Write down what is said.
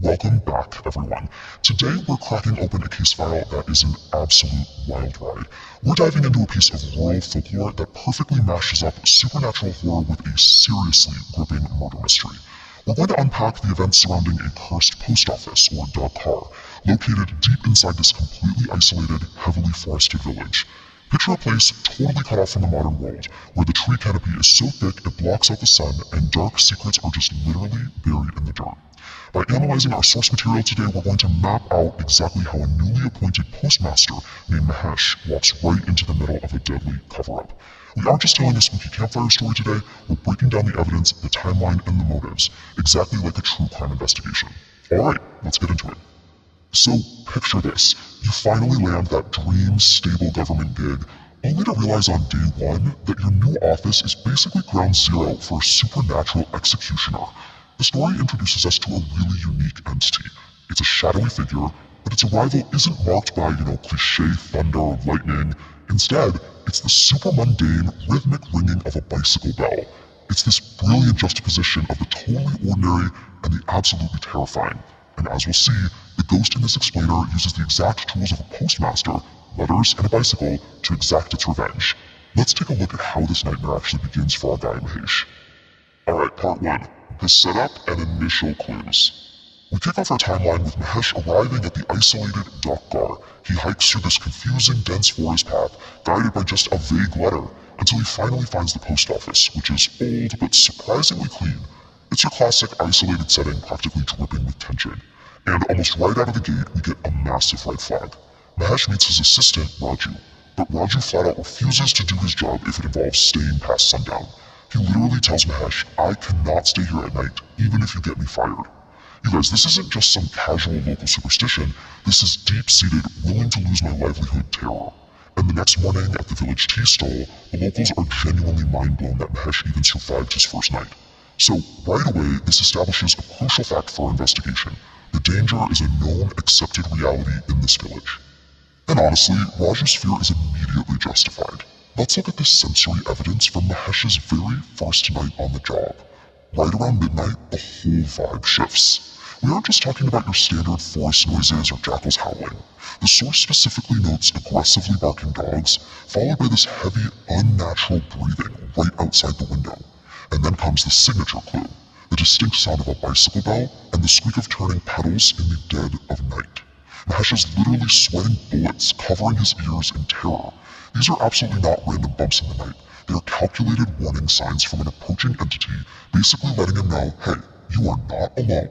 Welcome back, everyone. Today we're cracking open a case file that is an absolute wild ride. We're diving into a piece of rural folklore that perfectly mashes up supernatural horror with a seriously gripping murder mystery. We're going to unpack the events surrounding a cursed post office, or Dakar, located deep inside this completely isolated, heavily forested village. Picture a place totally cut off from the modern world, where the tree canopy is so thick it blocks out the sun and dark secrets are just literally buried in the dirt. By analyzing our source material today, we're going to map out exactly how a newly appointed postmaster named Mahesh walks right into the middle of a deadly cover-up. We aren't just telling a spooky campfire story today, we're breaking down the evidence, the timeline, and the motives, exactly like a true crime investigation. Alright, let's get into it. So, picture this. You finally land that dream, stable government gig, only to realize on day one that your new office is basically ground zero for a supernatural executioner. The story introduces us to a really unique entity. It's a shadowy figure, but its arrival isn't marked by, cliche thunder or lightning. Instead, it's the super mundane, rhythmic ringing of a bicycle bell. It's this brilliant juxtaposition of the totally ordinary and the absolutely terrifying. And as we'll see, the ghost in this explainer uses the exact tools of a postmaster, letters, and a bicycle to exact its revenge. Let's take a look at how this nightmare actually begins for our guy Mahesh. Alright, part 1. The setup and initial clues. We kick off our timeline with Mahesh arriving at the isolated Dakar. He hikes through this confusing, dense forest path, guided by just a vague letter, until he finally finds the post office, which is old but surprisingly clean. It's your classic isolated setting, practically dripping with tension. And almost right out of the gate, we get a massive red flag. Mahesh meets his assistant, Raju, but Raju flat out refuses to do his job if it involves staying past sundown. He literally tells Mahesh, I cannot stay here at night, even if you get me fired. You guys, this isn't just some casual local superstition, this is deep-seated, willing to lose my livelihood terror. And the next morning at the village tea stall, the locals are genuinely mind-blown that Mahesh even survived his first night. So, right away, this establishes a crucial fact for our investigation. The danger is a known, accepted reality in this village. And honestly, Raju's fear is immediately justified. Let's look at the sensory evidence from Mahesh's very first night on the job. Right around midnight, the whole vibe shifts. We aren't just talking about your standard forest noises or jackals howling. The source specifically notes aggressively barking dogs, followed by this heavy, unnatural breathing right outside the window. And then comes the signature clue, the distinct sound of a bicycle bell and the squeak of turning pedals in the dead of night. Mahesh is literally sweating bullets, covering his ears in terror. These are absolutely not random bumps in the night. They are calculated warning signs from an approaching entity, basically letting him know, hey, you are not alone.